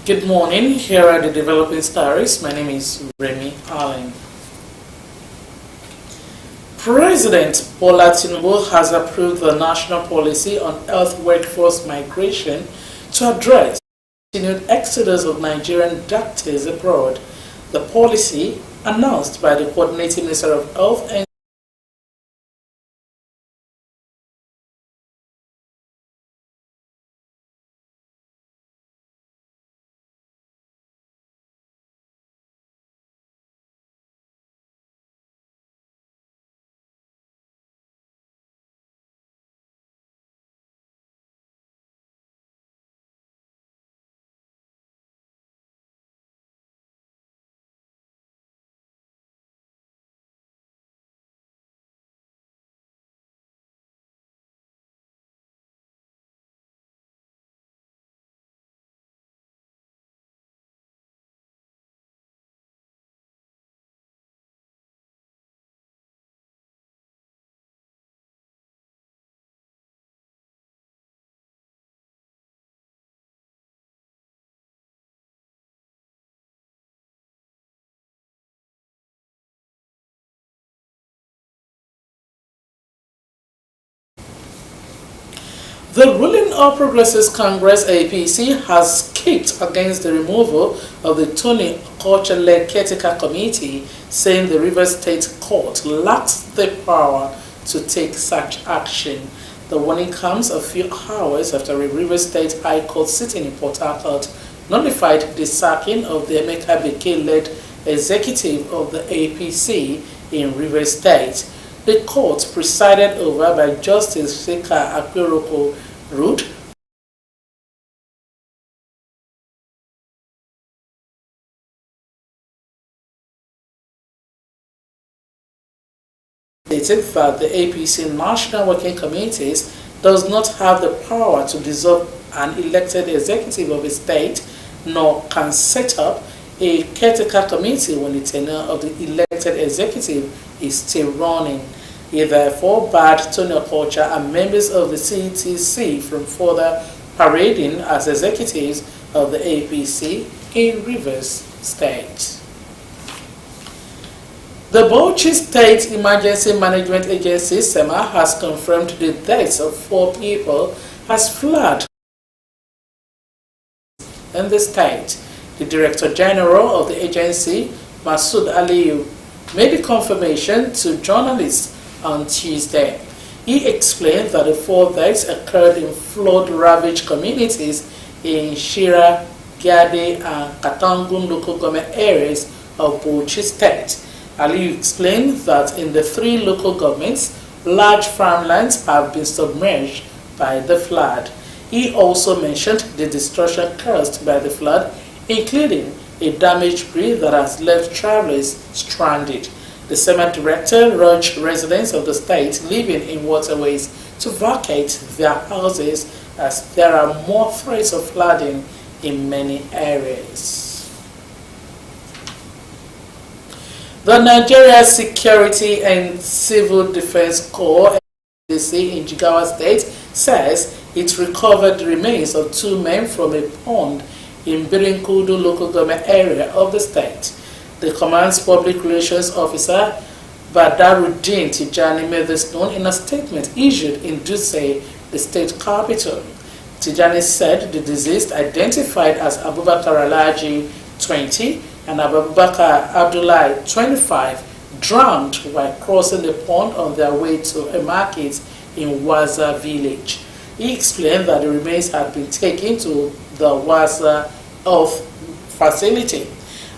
Good morning, here are the developing stories. My name is Remy Allen. President Bola Tinubu has approved the national policy on health workforce migration to address the continued exodus of Nigerian doctors abroad. The policy, announced by the Coordinating Minister of Health and the ruling All Progressives Congress APC has kicked against the removal of the Tony Okocha-led caretaker committee, saying the Rivers State Court lacks the power to take such action. The warning comes a few hours after a Rivers State High Court sitting in Port Harcourt nullified the sacking of the Emeka Beke-led executive of the APC in Rivers State. The court, presided over by Justice Seka Akweroko Root, stated that the APC National Working Committees does not have the power to dissolve an elected executive of a state, nor can set up a caretaker committee when the tenure of the elected executive is still running. He therefore barred Tony Okocha and members of the CTC from further parading as executives of the APC in Rivers State. The Bauchi State Emergency Management Agency (SEMA) has confirmed the deaths of 4 people as flood in the state. The Director General of the agency, Masood Aliyu, made the confirmation to journalists on Tuesday. He explained that the 4 deaths occurred in flood-ravaged communities in Shira, Gade, and Katangun local government areas of Bauchi State. Aliyu explained that in the 3 local governments, large farmlands have been submerged by the flood. He also mentioned the destruction caused by the flood, including a damaged bridge that has left travelers stranded. The SEMA director urged residents of the state living in waterways to vacate their houses as there are more threats of flooding in many areas. The Nigeria Security and Civil Defense Corps (NSCDC) in Jigawa State says it recovered the remains of 2 men from a pond in Birinkudu local government area of the state. The command's public relations officer, Badaruddin Tijani, made this known in a statement issued in Dutse, the state capital. Tijani said the deceased, identified as Abubakar Alhaji, 20, and Abubakar Abdullahi, 25, drowned while crossing the pond on their way to a market in Waza village. He explained that the remains had been taken to the Waza Health facility.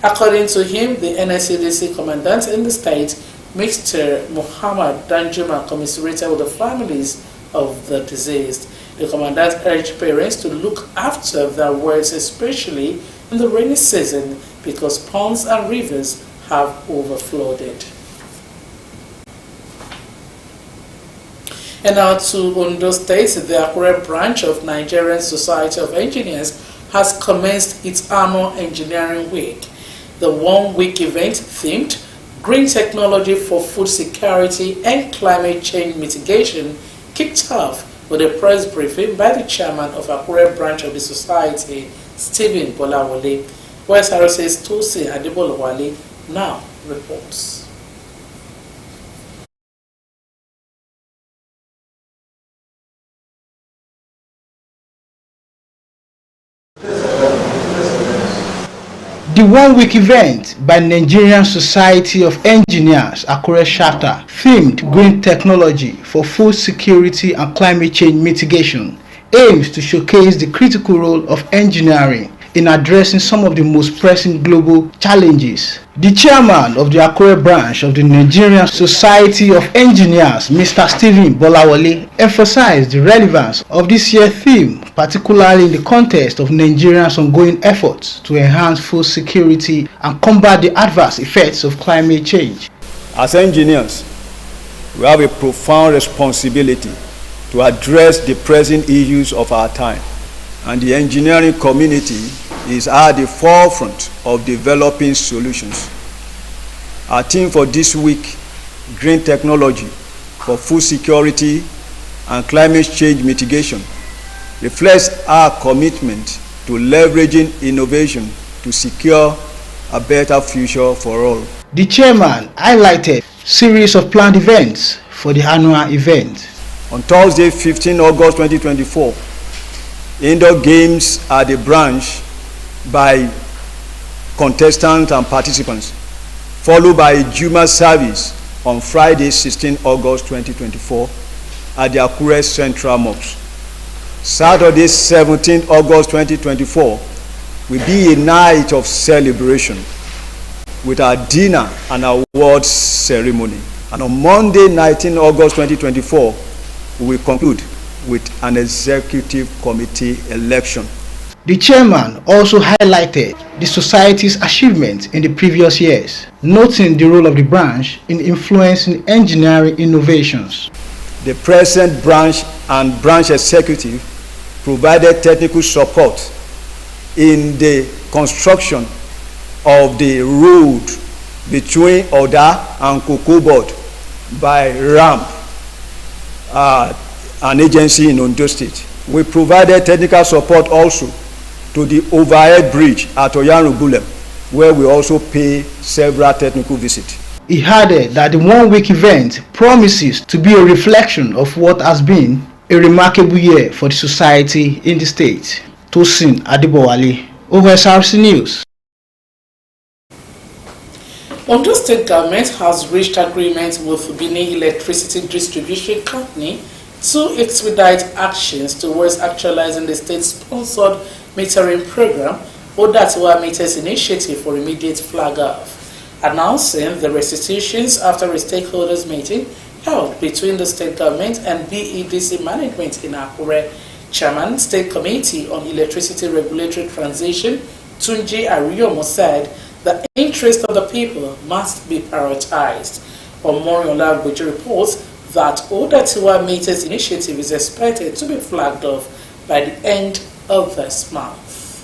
According to him, the NSCDC commandant in the state, Mr. Muhammad Danjuma, commiserated with the families of the deceased. The commandant urged parents to look after their wards, especially in the rainy season, because ponds and rivers have overflowed. And now to Ondo State, the Akure branch of Nigerian Society of Engineers has commenced its annual engineering week. The 1-week event themed Green Technology for Food Security and Climate Change Mitigation kicked off with a press briefing by the chairman of Akure branch of the society, Stephen Bolawole. Osrc's Tosin Adebolawale now reports. The one-week event by Nigerian Society of Engineers, Akure chapter, themed Green Technology for Food Security and Climate Change Mitigation, aims to showcase the critical role of engineering in addressing some of the most pressing global challenges. The chairman of the Akure branch of the Nigerian Society of Engineers, Mr. Stephen Bolawole, emphasized the relevance of this year's theme, particularly in the context of Nigeria's ongoing efforts to enhance food security and combat the adverse effects of climate change. As engineers, we have a profound responsibility to address the pressing issues of our time, and the engineering community is at the forefront of developing solutions. Our theme for this week, Green Technology for Food Security and Climate Change Mitigation, reflects our commitment to leveraging innovation to secure a better future for all. The chairman highlighted a series of planned events for the annual event. On Thursday, 15 August 2024, indoor games at the branch by contestants and participants, followed by a Juma service on Friday, 16 August 2024 at the Akure Central Mosque. Saturday, 17 August 2024 will be a night of celebration with our dinner and awards ceremony. And on Monday, 19 August 2024, we will conclude with an executive committee election. The chairman also highlighted the society's achievements in the previous years, noting the role of the branch in influencing engineering innovations. The present branch and branch executive provided technical support in the construction of the road between Oda and Kokobod by RAMP, an agency in Ondo State. We provided technical support also to the overhead bridge at Oyanrugulem, where we also pay several technical visits. He added that the one-week event promises to be a reflection of what has been a remarkable year for the society in the state. Tosin Adebolawale, Osrc News. Ondo State Government has reached agreement with Benin Electricity Distribution Company to expedite actions towards actualizing the state-sponsored metering program, Odatiwa Meters Initiative for immediate flag-off, announcing the restitutions after a stakeholders meeting held between the state government and BEDC management in Akure. Chairman, State Committee on Electricity Regulatory Transition, Tunji Ariyomo, said the interest of the people must be prioritized. Omoriola Agboji reports that Odatiwa Meters Initiative is expected to be flagged off by the end of this month.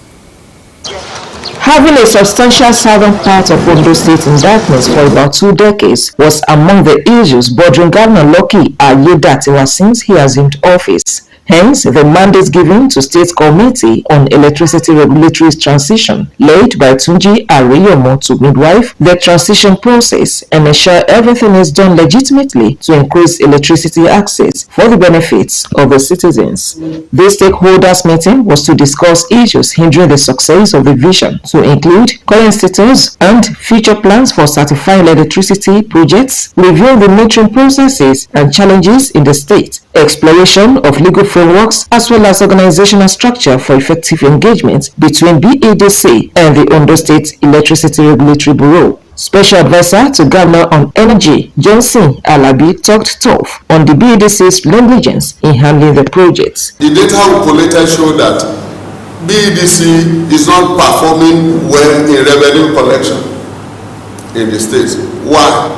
Having a substantial southern part of Ondo State in darkness for about 2 decades was among the issues bothering Governor Lucky Ayedatiwa since he assumed office. Hence, the mandate given to State Committee on Electricity Regulatory Transition, led by Tunji Ariyomo, to midwife the transition process and ensure everything is done legitimately to increase electricity access for the benefits of the citizens. This stakeholders meeting was to discuss issues hindering the success of the vision, to include current status and future plans for certifying electricity projects, review the metering processes and challenges in the state, exploration of legal frameworks, as well as organizational structure for effective engagement between BEDC and the Ondo State Electricity Regulatory Bureau. Special Advisor to Governor on Energy, Johnson Alabi, talked tough on the BEDC's negligence in handling the projects. The data we collected show that BEDC is not performing well in revenue collection in the state. Why?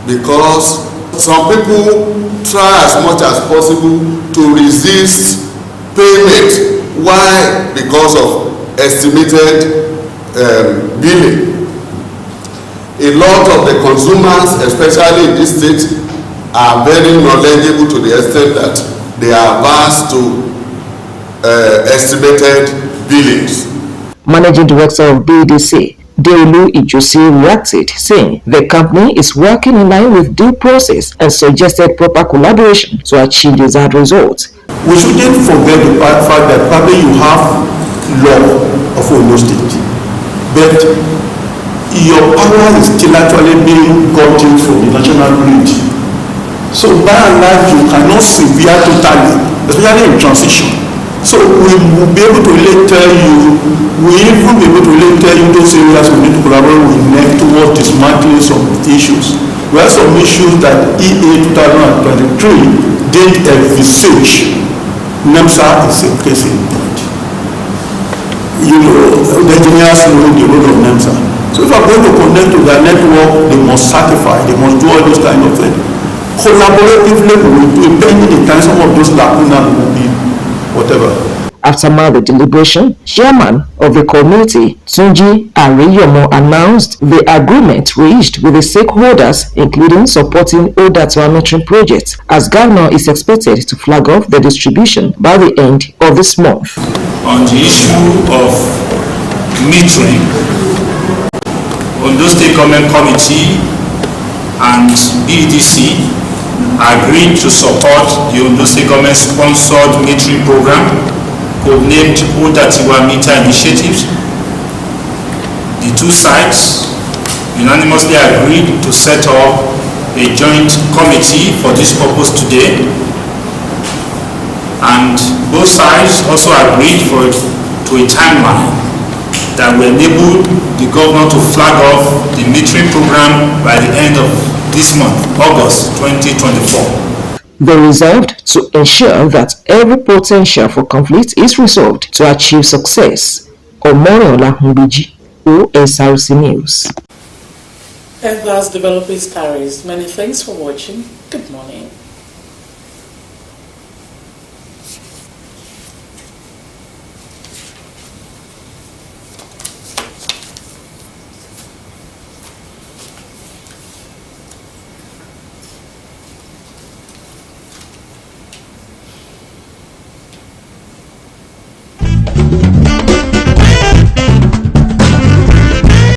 Because some people try as much as possible to resist payment. Why? Because of estimated billing. A lot of the consumers, especially in this state, are very knowledgeable to the extent that they are averse to estimated billings. Managing Director of BDC, Deolu Ijosi, reacted, saying the company is working in line with due process and suggested proper collaboration to achieve desired results. We shouldn't forget the fact that probably you have law of Ondo State, but your power is still actually being gotten from the national grid. So by and large, you cannot sever totally, especially in transition. So we will be able to really tell you, we even be able to really tell you those areas we need to collaborate with NEC towards dismantling some issues. We have some issues that EA 2023 did envisage. NEMSA is a case in point. You know, the engineers know the role of NEMSA. So if I'm going to connect to their network, they must certify, they must do all those kind of things. Collaboratively, we will do it, pending the time some of those lacunas will be whatever. After the deliberation, chairman of the committee, Tunji Ariyomo, announced the agreement reached with the stakeholders, including supporting Odatua metering projects, as governor is expected to flag off the distribution by the end of this month. On the issue of metering, Ondo State Government Committee and BDC agreed to support the Ondo State Government sponsored metering program named Odatua Meter Initiatives. The two sides unanimously agreed to set up a joint committee for this purpose today, and both sides also agreed to a timeline that will enable the governor to flag off the metering program by the end of this month, August 2024. They resolved to ensure that every potential for conflict is resolved to achieve success. Omoriola Mbiji, Osrc News. And that's Developing Stories. Many thanks for watching. Good morning.